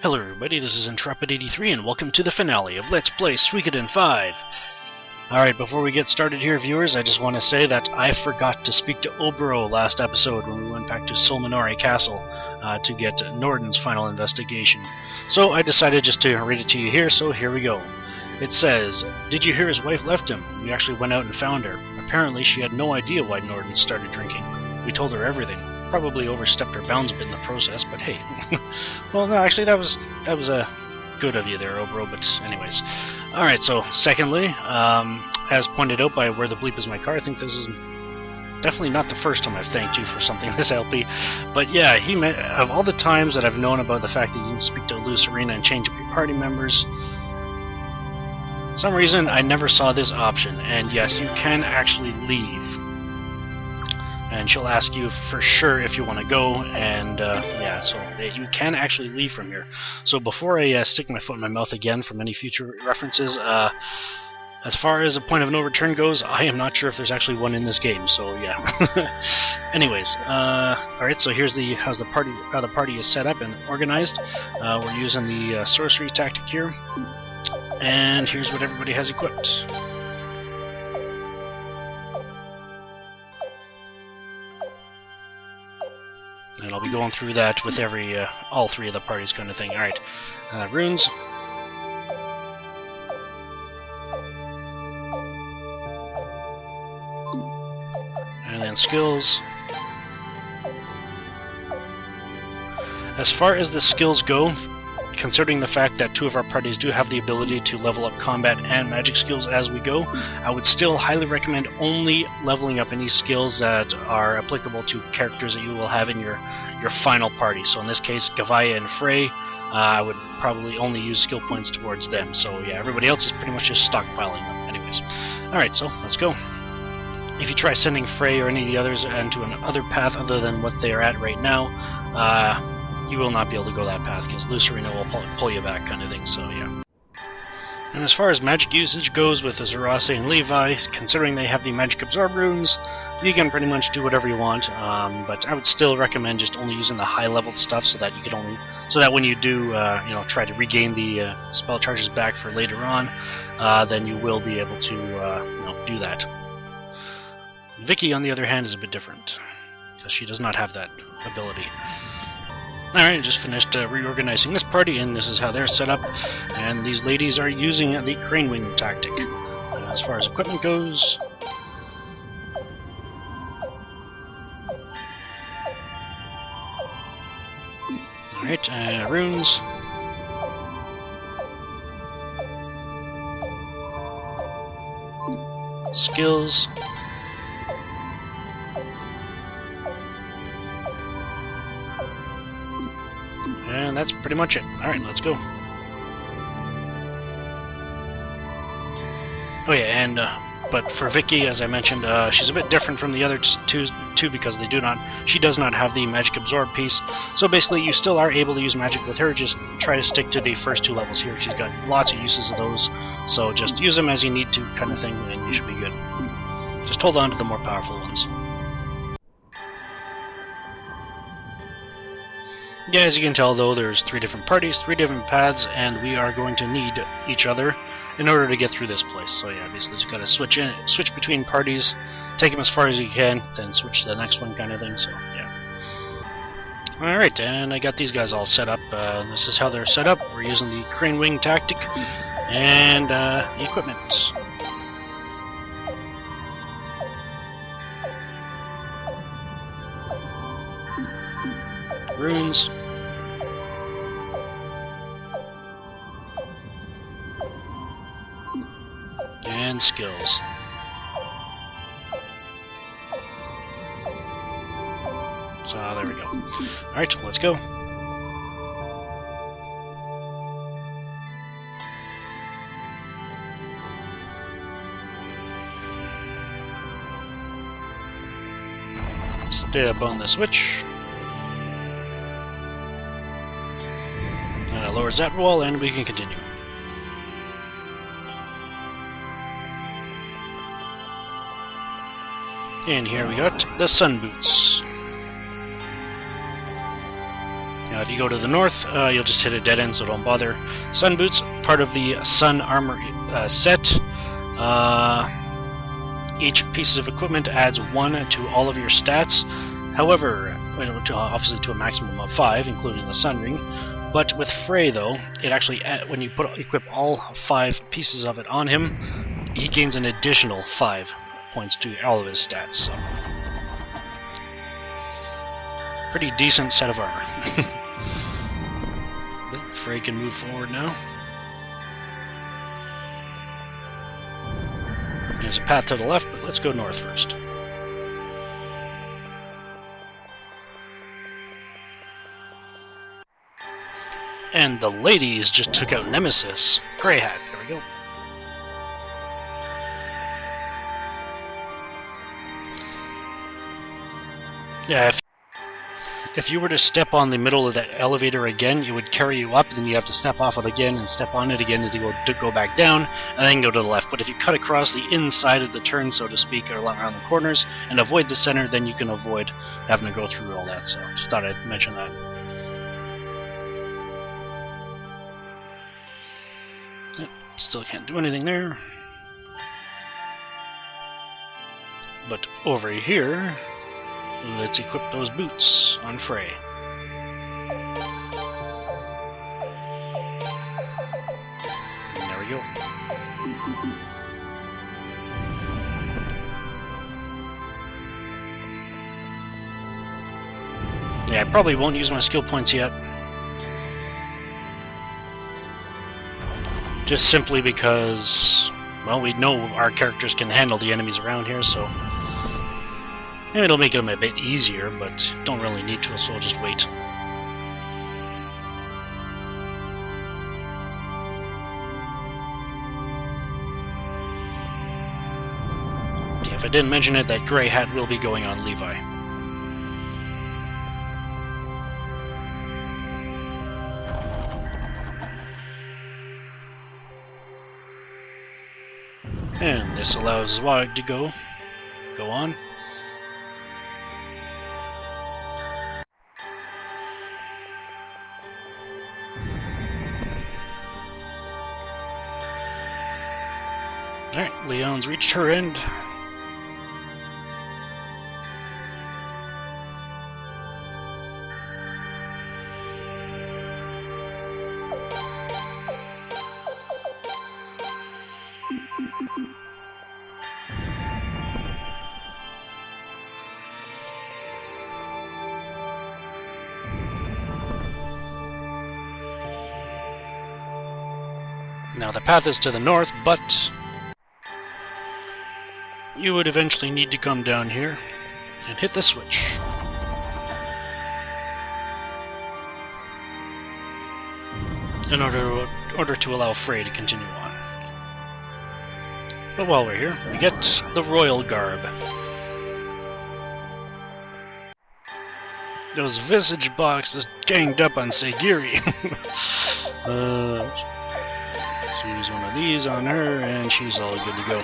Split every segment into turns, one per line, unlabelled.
Hello everybody, this is Intrepid83 and welcome to the finale of Let's Play Suikoden 5. Alright, before we get started here, viewers, I just want to say that I forgot to speak to Obro last episode when we went back to Solminari Castle to get Norden's final investigation. So I decided just to read it to you here, so here we go. It says, "Did you hear his wife left him? We actually went out and found her. Apparently she had no idea why Norden started drinking. We told her everything. Probably overstepped her bounds a bit in the process, but hey." Well, no, actually that was good of you there, Obro, but anyways. Alright, so secondly, as pointed out by Where the Bleep Is My Car, I think this is definitely not the first time I've thanked you for something this LP, but yeah, he meant, of all the times that I've known about the fact that you can speak to Lucerina and change up your party members, for some reason I never saw this option, and yes, you can actually leave. And she'll ask you for sure if you want to go, and yeah, so you can actually leave from here. So before I stick my foot in my mouth again from any future references, as far as a point of no return goes, I am not sure if there's actually one in this game, so yeah. Anyways, alright, so here's how the party is set up and organized. We're using the sorcery tactic here, and here's what everybody has equipped. And I'll be going through that with all three of the parties kind of thing. Alright, runes. And then skills. As far as the skills go, considering the fact that two of our parties do have the ability to level up combat and magic skills as we go, I would still highly recommend only leveling up any skills that are applicable to characters that you will have in your final party. So in this case, Gavaya and Frey, I would probably only use skill points towards them. So yeah, everybody else is pretty much just stockpiling them anyways. Alright, so let's go. If you try sending Frey or any of the others into another path other than what they are at right now, you will not be able to go that path, because Lucerina will pull you back kind of thing, so yeah. And as far as magic usage goes with Azurase and Levi, considering they have the magic absorb runes, you can pretty much do whatever you want, but I would still recommend just only using the high leveled stuff so that you can so that when you do try to regain the spell charges back for later on, then you will be able to do that. Vicky, on the other hand, is a bit different, because she does not have that ability. Alright, just finished reorganizing this party, and this is how they're set up, and these ladies are using the crane wing tactic. As far as equipment goes, alright, runes, skills, and that's pretty much it. Alright, let's go. Oh yeah, and but for Vicky, as I mentioned, she's a bit different from the other two because she does not have the magic absorb piece. So basically, you still are able to use magic with her, just try to stick to the first two levels here. She's got lots of uses of those, so just use them as you need to kind of thing, and you should be good. Just hold on to the more powerful ones. Yeah, as you can tell though, there's 3 different parties, 3 different paths, and we are going to need each other in order to get through this place. So yeah, basically just gotta switch between parties, take them as far as you can, then switch to the next one kind of thing, so yeah. Alright, and I got these guys all set up. This is how they're set up. We're using the crane wing tactic, and the equipment. Runes, and skills. So there we go. Alright, let's go. Step on the switch. And it lowers that wall, and we can continue. And here we got the sun boots. Now if you go to the north, you'll just hit a dead end, so don't bother. Sun boots, part of the sun armor set. Each piece of equipment adds 1 to all of your stats. However, obviously to a maximum of 5, including the sun ring. But with Frey, though, it actually when you equip all 5 pieces of it on him, he gains an additional 5 points to all of his stats. So, pretty decent set of armor. Frey can move forward now. There's a path to the left, but let's go north first. And the ladies just took out Nemesis. Grey Hat, there we go. Yeah, if you were to step on the middle of that elevator again, it would carry you up, and then you have to step off it again and step on it again to go back down, and then go to the left. But if you cut across the inside of the turn, so to speak, or around the corners, and avoid the center, then you can avoid having to go through all that. So just thought I'd mention that. Still can't do anything there. But over here, let's equip those boots on Frey. And there we go. Yeah, I probably won't use my skill points yet. Just simply because, well, we know our characters can handle the enemies around here, so maybe it'll make them a bit easier, but don't really need to, so we'll just wait. If I didn't mention it, that Grey Hat will be going on Levi. And this allows Zwag to go on. Alright, Leon's reached her end. Now the path is to the north, but you would eventually need to come down here and hit the switch. In order to allow Frey to continue on. But while we're here, we get the Royal Garb. Those visage boxes ganged up on Sagiri. Use one of these on her, and she's all good to go.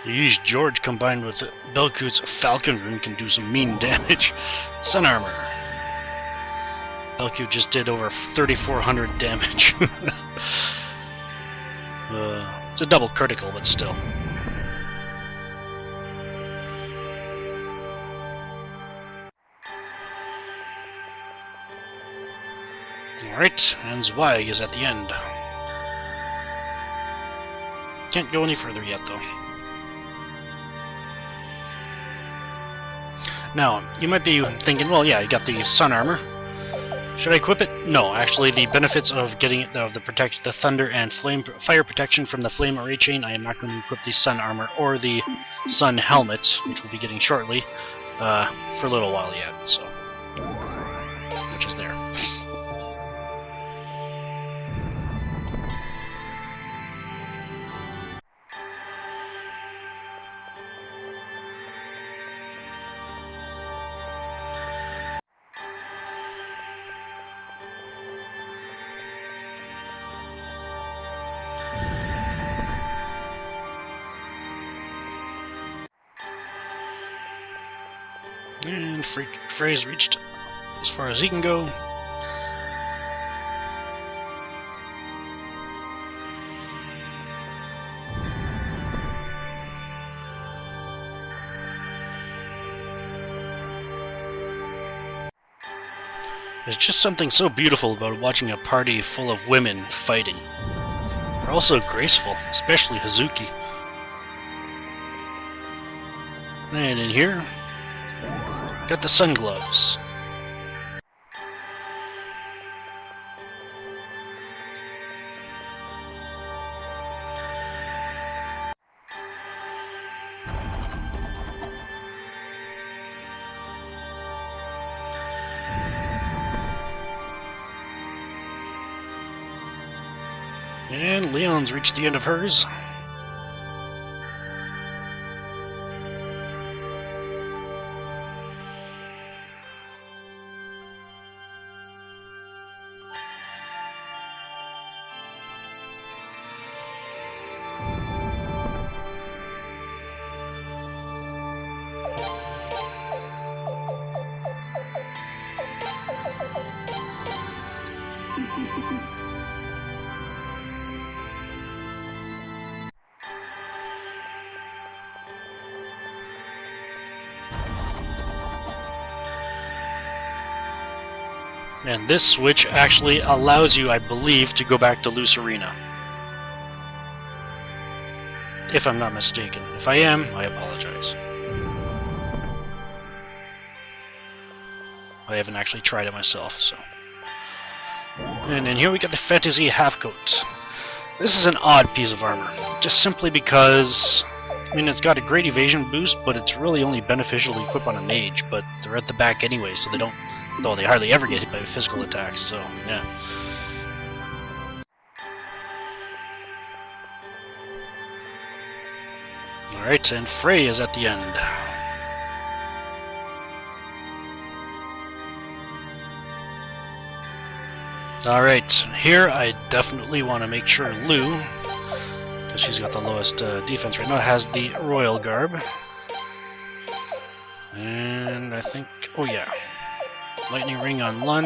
Yeesh, George combined with Belkut's Falcon Rune can do some mean damage. Sun Armor. Belkut just did over 3,400 damage. It's a double critical, but still. Alright, and Zweig is at the end. Can't go any further yet, though. Now, you might be thinking, well, yeah, you got the sun armor. Should I equip it? No, actually, the benefits of getting the thunder and fire protection from the flame array chain, I am not going to equip the sun armor or the sun helmet, which we'll be getting shortly, for a little while yet. So, which is there. And Frey's reached as far as he can go. There's just something so beautiful about watching a party full of women fighting. They're also graceful, especially Hazuki. And in here, got the sun gloves. And Leon's reached the end of hers. And this switch actually allows you, I believe, to go back to Loose Arena. If I'm not mistaken. If I am, I apologize. I haven't actually tried it myself, so. And then here we got the Fantasy Halfcoat. This is an odd piece of armor, just simply because, I mean, it's got a great evasion boost, but it's really only beneficial to equip on a mage, but they're at the back anyway, so they don't, though they hardly ever get hit by physical attacks, so, yeah. Alright, and Frey is at the end. Alright, here I definitely want to make sure Lou, because she's got the lowest defense right now, has the Royal Garb. And I think, oh yeah, Lightning Ring on Lun.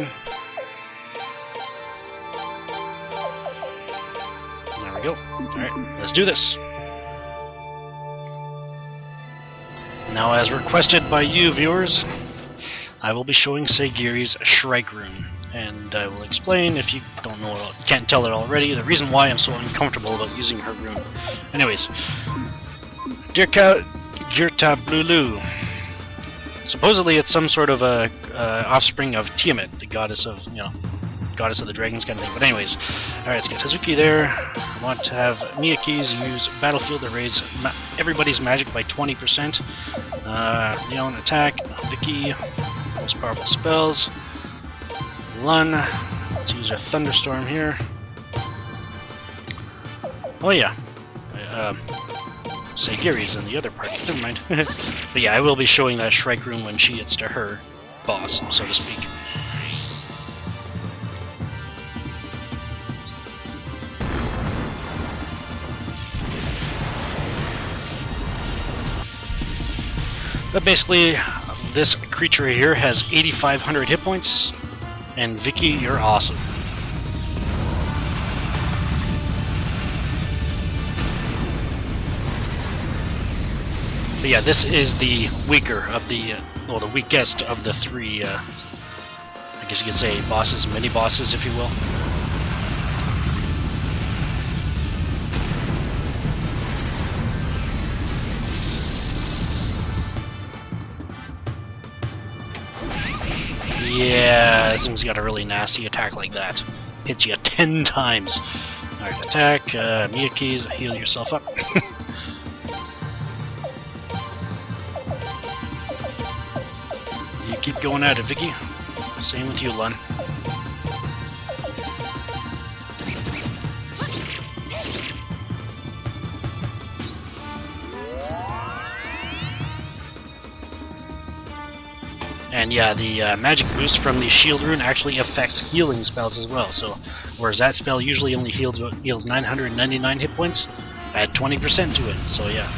There we go. Alright, let's do this. Now, as requested by you viewers, I will be showing Sagiri's Shrike Rune. And I will explain, if you don't know, you can't tell it already, the reason why I'm so uncomfortable about using her rune. Anyways, Dirka Girta Blulu. Supposedly it's some sort of a offspring of Tiamat, the goddess of, you know, goddess of the dragons kind of thing. But anyways, alright, let's get Hazuki there. I want to have Miyaki's use Battlefield to raise everybody's magic by 20%. Leon attack, Vicky, most powerful spells. Lun, let's use our Thunderstorm here. Oh yeah, Sagiri's in the other party, never mind. But yeah, I will be showing that Shrike Rune when she gets to her boss, so to speak. But basically, this creature here has 8,500 hit points. And Vicky, you're awesome. But yeah, this is the weaker of the, well, the weakest of the three, I guess you could say bosses, mini-bosses, if you will. Yeah, this thing's got a really nasty attack like that. Hits you 10 times. Alright, attack, Miyaki's, heal yourself up. You keep going at it, Vicky. Same with you, Lun. And yeah, the magic boost from the shield rune actually affects healing spells as well. So, whereas that spell usually only heals 999 hit points, add 20% to it. So yeah.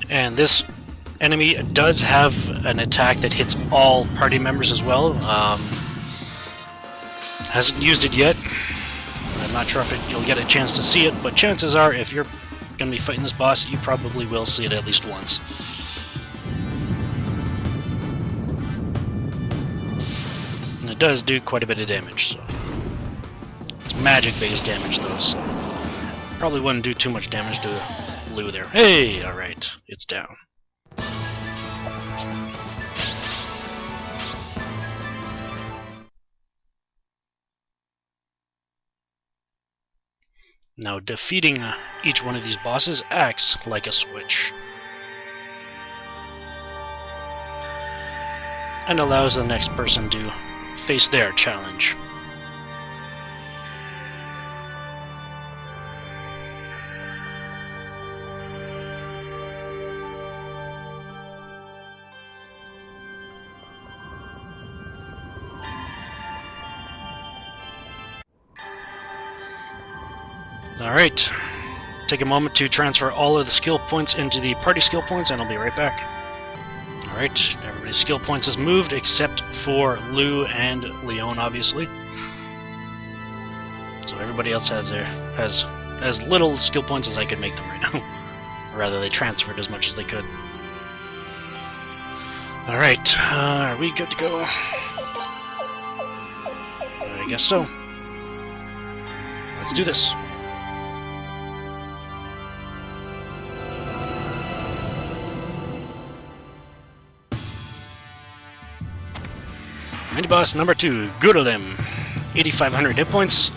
And this enemy does have an attack that hits all party members as well. Hasn't used it yet. I'm not sure if you'll get a chance to see it, but chances are if you're going to be fighting this boss, you probably will see it at least once. And it does do quite a bit of damage, so it's magic-based damage though, so probably wouldn't do too much damage to Lou there. Hey, alright, it's down. Now, defeating each one of these bosses acts like a switch, and allows the next person to face their challenge. Alright, take a moment to transfer all of the skill points into the party skill points, and I'll be right back. Alright, everybody's skill points is moved except for Lou and Leon, obviously. So everybody else has as little skill points as I could make them right now. Or rather, they transferred as much as they could. Alright, are we good to go? I guess so. Let's do this. Mini boss number 2, Gurulim, 8,500 hit points.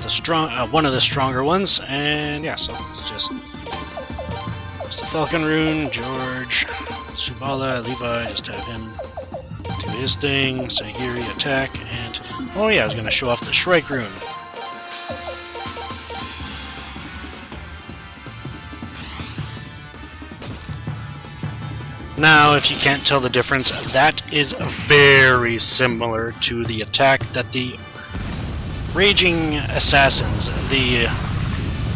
The strong, one of the stronger ones, and yeah, so it's just the Falcon Rune, George, Subala, Levi. Just have him do his thing. Sagiri attack, and oh yeah, I was gonna show off the Shrike Rune. Now, if you can't tell the difference, that is very similar to the attack that the Raging Assassins, the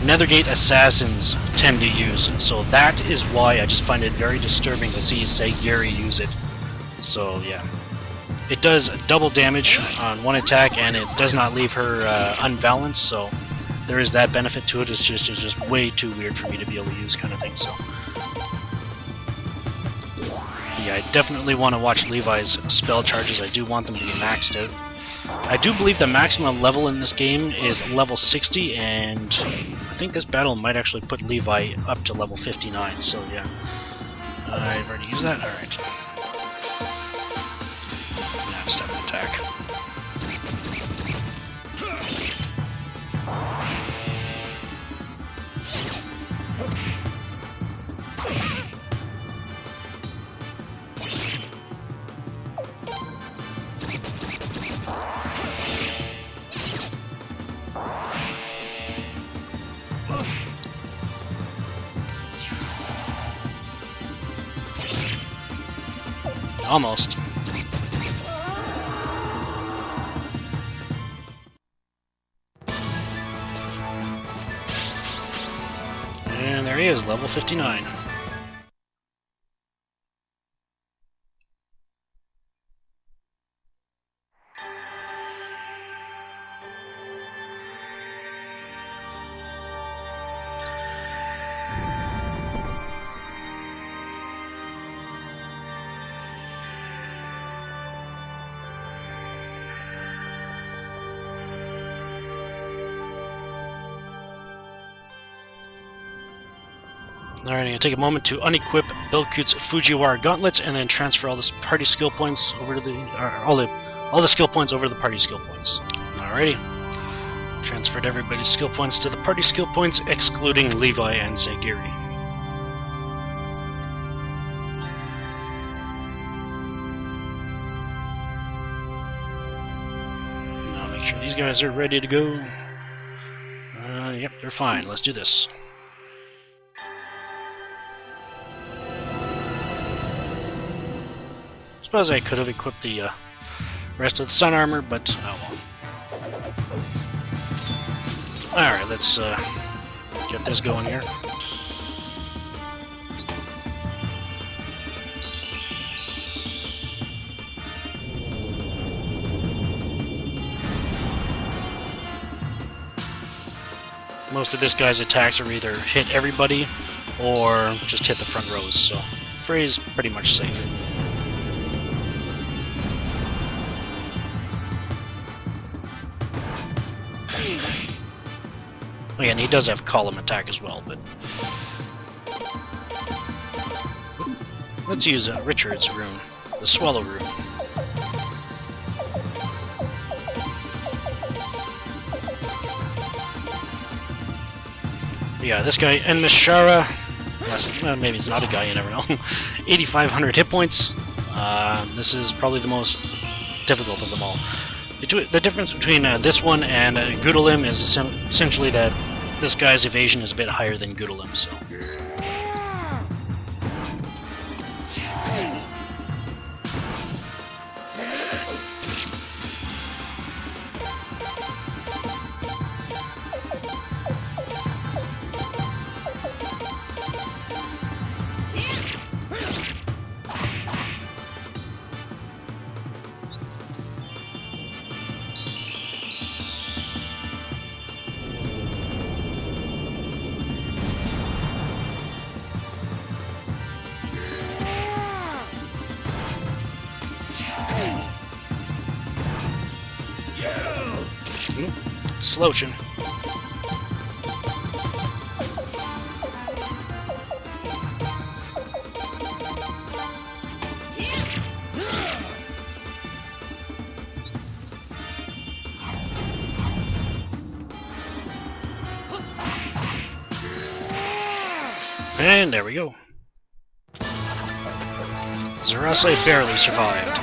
Nethergate Assassins, tend to use. So that is why I just find it very disturbing to see Sagiri use it. So yeah, it does double damage on one attack, and it does not leave her unbalanced. So there is that benefit to it. It's just way too weird for me to be able to use, kind of thing. So. Yeah, I definitely want to watch Levi's spell charges. I do want them to be maxed out. I do believe the maximum level in this game is level 60, and I think this battle might actually put Levi up to level 59, so yeah. I've already used that? Alright. Now just have an attack. Almost. And there he is, level 59. Alright, I'm going to take a moment to unequip Belkut's Fujiwara gauntlets and then transfer all the party skill points over to the all the skill points over to the party skill points. Alrighty. Transferred everybody's skill points to the party skill points, excluding Levi and Sagiri. Now make sure these guys are ready to go. Yep, they're fine. Let's do this. Suppose I could have equipped the rest of the sun armor, but oh well. Alright, let's get this going here. most of this guy's attacks are either hit everybody or just hit the front rows, so Frey's pretty much safe. Again, he does have column attack as well, but let's use Richard's rune, the Swallow rune. Yeah, this guy, and Mishara, well, maybe it's not a guy, you never know, 8,500 hit points. This is probably the most difficult of them all. The difference between this one and Gudalim is essentially that this guy's evasion is a bit higher than Gudalim, so... Slotion. And there we go. Zarase barely survived.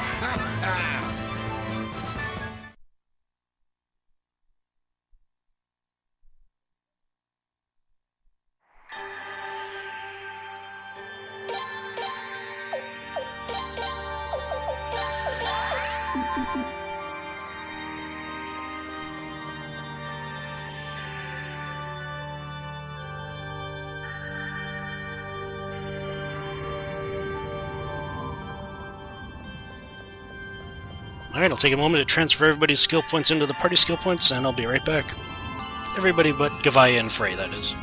Alright, I'll take a moment to transfer everybody's skill points into the party skill points, and I'll be right back. Everybody but Gavaya and Frey, that is.